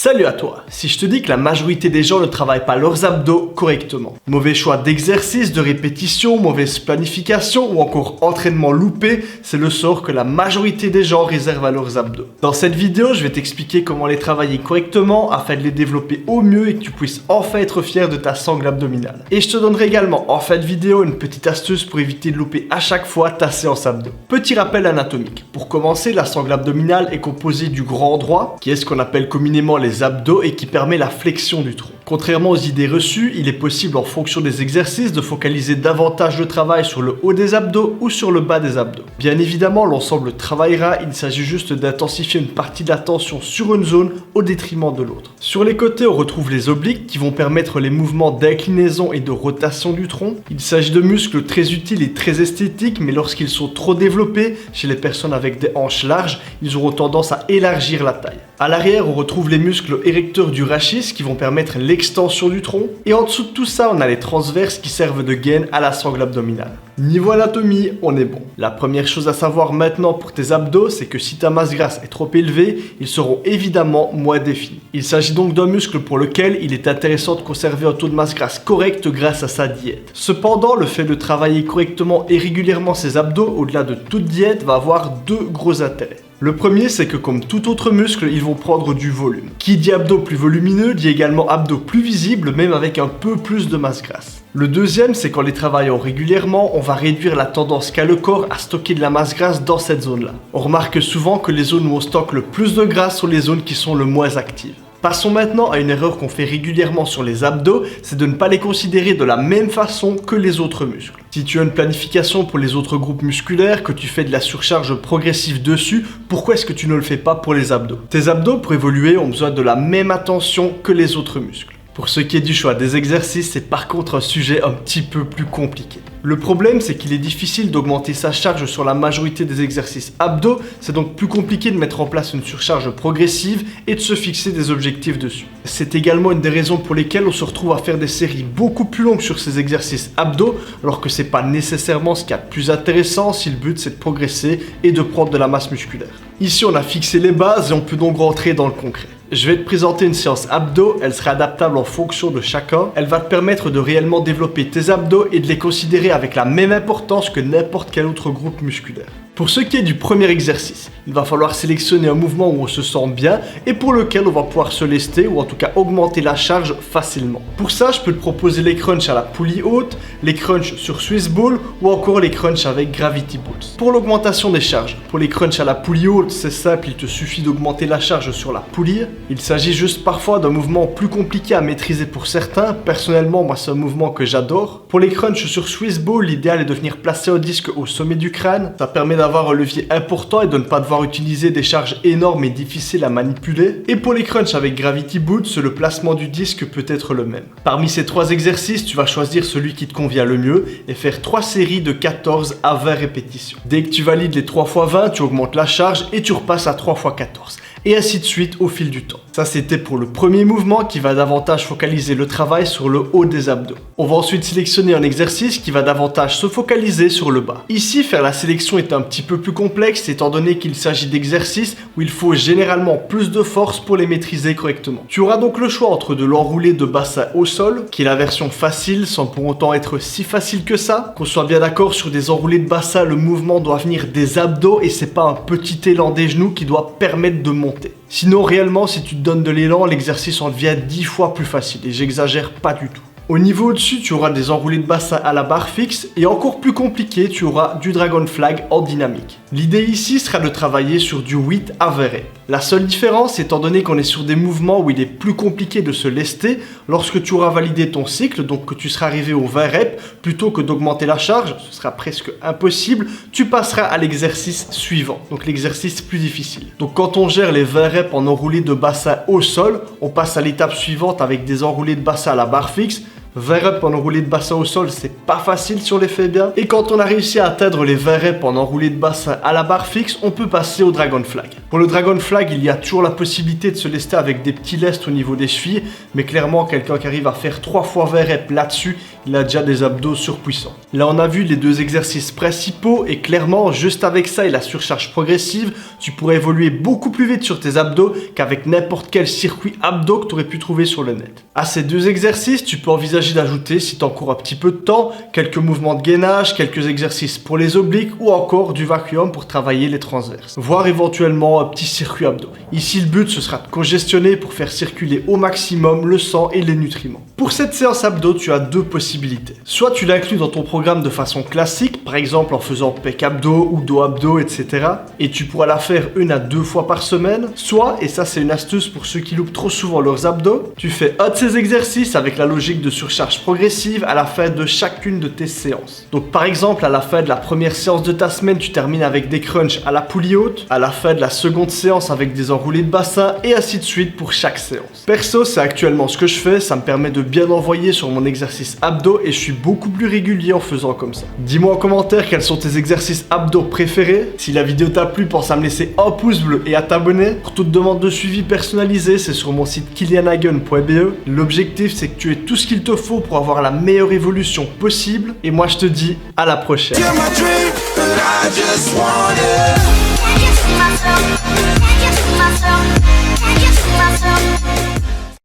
Salut à toi. Si je te dis que la majorité des gens ne travaillent pas leurs abdos correctement, mauvais choix d'exercice, de répétition, mauvaise planification ou encore entraînement loupé, c'est le sort que la majorité des gens réservent à leurs abdos. Dans cette vidéo, je vais t'expliquer comment les travailler correctement afin de les développer au mieux et que tu puisses enfin être fier de ta sangle abdominale. Et je te donnerai également en fin de vidéo une petite astuce pour éviter de louper à chaque fois ta séance abdos. Petit rappel anatomique. Pour commencer, la sangle abdominale est composée du grand droit, qui est ce qu'on appelle communément les abdos et qui permet la flexion du tronc. Contrairement aux idées reçues, il est possible en fonction des exercices de focaliser davantage le travail sur le haut des abdos ou sur le bas des abdos. Bien évidemment, l'ensemble travaillera, il s'agit juste d'intensifier une partie de la tension sur une zone au détriment de l'autre. Sur les côtés, on retrouve les obliques qui vont permettre les mouvements d'inclinaison et de rotation du tronc. Il s'agit de muscles très utiles et très esthétiques, mais lorsqu'ils sont trop développés, chez les personnes avec des hanches larges, ils auront tendance à élargir la taille. À l'arrière, on retrouve les muscles érecteurs du rachis qui vont permettre l'extension du tronc. Et en dessous de tout ça, on a les transverses qui servent de gaine à la sangle abdominale. Niveau anatomie, on est bon. La première chose à savoir maintenant pour tes abdos, c'est que si ta masse grasse est trop élevée, ils seront évidemment moins définis. Il s'agit donc d'un muscle pour lequel il est intéressant de conserver un taux de masse grasse correct grâce à sa diète. Cependant, le fait de travailler correctement et régulièrement ses abdos, au-delà de toute diète, va avoir deux gros intérêts. Le premier, c'est que comme tout autre muscle, ils vont prendre du volume. Qui dit abdos plus volumineux, dit également abdos plus visibles, même avec un peu plus de masse grasse. Le deuxième, c'est qu'en les travaillant régulièrement, on va réduire la tendance qu'a le corps à stocker de la masse grasse dans cette zone-là. On remarque souvent que les zones où on stocke le plus de graisse sont les zones qui sont le moins actives. Passons maintenant à une erreur qu'on fait régulièrement sur les abdos, c'est de ne pas les considérer de la même façon que les autres muscles. Si tu as une planification pour les autres groupes musculaires, que tu fais de la surcharge progressive dessus, pourquoi est-ce que tu ne le fais pas pour les abdos? Tes abdos, pour évoluer, ont besoin de la même attention que les autres muscles. Pour ce qui est du choix des exercices, c'est par contre un sujet un petit peu plus compliqué. Le problème, c'est qu'il est difficile d'augmenter sa charge sur la majorité des exercices abdos, c'est donc plus compliqué de mettre en place une surcharge progressive et de se fixer des objectifs dessus. C'est également une des raisons pour lesquelles on se retrouve à faire des séries beaucoup plus longues sur ces exercices abdos, alors que c'est pas nécessairement ce qu'il y a de plus intéressant si le but c'est de progresser et de prendre de la masse musculaire. Ici, on a fixé les bases et on peut donc rentrer dans le concret. Je vais te présenter une séance abdos, elle sera adaptable en fonction de chacun. Elle va te permettre de réellement développer tes abdos et de les considérer avec la même importance que n'importe quel autre groupe musculaire. Pour ce qui est du premier exercice, il va falloir sélectionner un mouvement où on se sent bien et pour lequel on va pouvoir se lester ou en tout cas augmenter la charge facilement. Pour ça, je peux te proposer les crunchs à la poulie haute, les crunchs sur Swiss Ball ou encore les crunchs avec Gravity Balls. Pour l'augmentation des charges, pour les crunchs à la poulie haute, c'est simple, il te suffit d'augmenter la charge sur la poulie. Il s'agit juste parfois d'un mouvement plus compliqué à maîtriser pour certains. Personnellement, moi c'est un mouvement que j'adore. Pour les crunchs sur Swiss Ball, l'idéal est de venir placer un disque au sommet du crâne. Ça permet d'avoir un levier important et de ne pas devoir utiliser des charges énormes et difficiles à manipuler. Et pour les crunchs avec Gravity Boots, le placement du disque peut être le même. Parmi ces trois exercices, tu vas choisir celui qui te convient le mieux et faire 3 séries de 14 à 20 répétitions. Dès que tu valides les 3 x 20, tu augmentes la charge et tu repasses à 3 x 14. Et ainsi de suite au fil du temps. Ça c'était pour le premier mouvement qui va davantage focaliser le travail sur le haut des abdos. On va ensuite sélectionner un exercice qui va davantage se focaliser sur le bas. Ici, faire la sélection est un petit peu plus complexe étant donné qu'il s'agit d'exercices où il faut généralement plus de force pour les maîtriser correctement. Tu auras donc le choix entre de l'enroulé de bassin au sol, qui est la version facile sans pour autant être si facile que ça. Qu'on soit bien d'accord, sur des enroulés de bassin, le mouvement doit venir des abdos et c'est pas un petit élan des genoux qui doit permettre de monter. Sinon, réellement, si tu te donnes de l'élan, l'exercice en devient 10 fois plus facile et j'exagère pas du tout. Au niveau au-dessus, tu auras des enroulés de bassin à la barre fixe et encore plus compliqué, tu auras du Dragon Flag en dynamique. L'idée ici sera de travailler sur du 8 à 20 reps. La seule différence, étant donné qu'on est sur des mouvements où il est plus compliqué de se lester, lorsque tu auras validé ton cycle, donc que tu seras arrivé aux 20 reps, plutôt que d'augmenter la charge, ce sera presque impossible, tu passeras à l'exercice suivant, donc l'exercice plus difficile. Donc quand on gère les 20 reps en enroulé de bassin au sol, on passe à l'étape suivante avec des enroulés de bassin à la barre fixe. 20 reps en enroulé de bassin au sol, c'est pas facile si on les fait bien. Et quand on a réussi à atteindre les 20 reps en enroulé de bassin à la barre fixe, on peut passer au Dragon Flag. Pour le Dragon Flag, il y a toujours la possibilité de se lester avec des petits lestes au niveau des chevilles, mais clairement, quelqu'un qui arrive à faire 3 fois 20 reps là-dessus, il a déjà des abdos surpuissants. Là, on a vu les deux exercices principaux et clairement, juste avec ça et la surcharge progressive, tu pourrais évoluer beaucoup plus vite sur tes abdos qu'avec n'importe quel circuit abdos que tu aurais pu trouver sur le net. À ces deux exercices, tu peux envisager d'ajouter, si tu as encore un petit peu de temps, quelques mouvements de gainage, quelques exercices pour les obliques ou encore du vacuum pour travailler les transverses, voire éventuellement un petit circuit abdos. Ici, le but, ce sera de congestionner pour faire circuler au maximum le sang et les nutriments. Pour cette séance abdos, tu as deux possibilités. Soit tu l'inclus dans ton programme de façon classique, par exemple en faisant pec abdos ou dos abdos, etc. Et tu pourras la faire 1 à 2 fois par semaine. Soit, et ça c'est une astuce pour ceux qui loupent trop souvent leurs abdos, tu fais un de ces exercices avec la logique de surcharge progressive à la fin de chacune de tes séances. Donc par exemple, à la fin de la première séance de ta semaine, tu termines avec des crunchs à la poulie haute, à la fin de la seconde séance avec des enroulés de bassin et ainsi de suite pour chaque séance. Perso, c'est actuellement ce que je fais, ça me permet de bien envoyer sur mon exercice abdos et je suis beaucoup plus régulier en faisant comme ça. Dis-moi en commentaire quels sont tes exercices abdos préférés. Si la vidéo t'a plu, pense à me laisser un pouce bleu et à t'abonner. Pour toute demande de suivi personnalisé, c'est sur mon site kilianhagen.be. L'objectif, c'est que tu aies tout ce qu'il te faut pour avoir la meilleure évolution possible. Et moi, je te dis à la prochaine.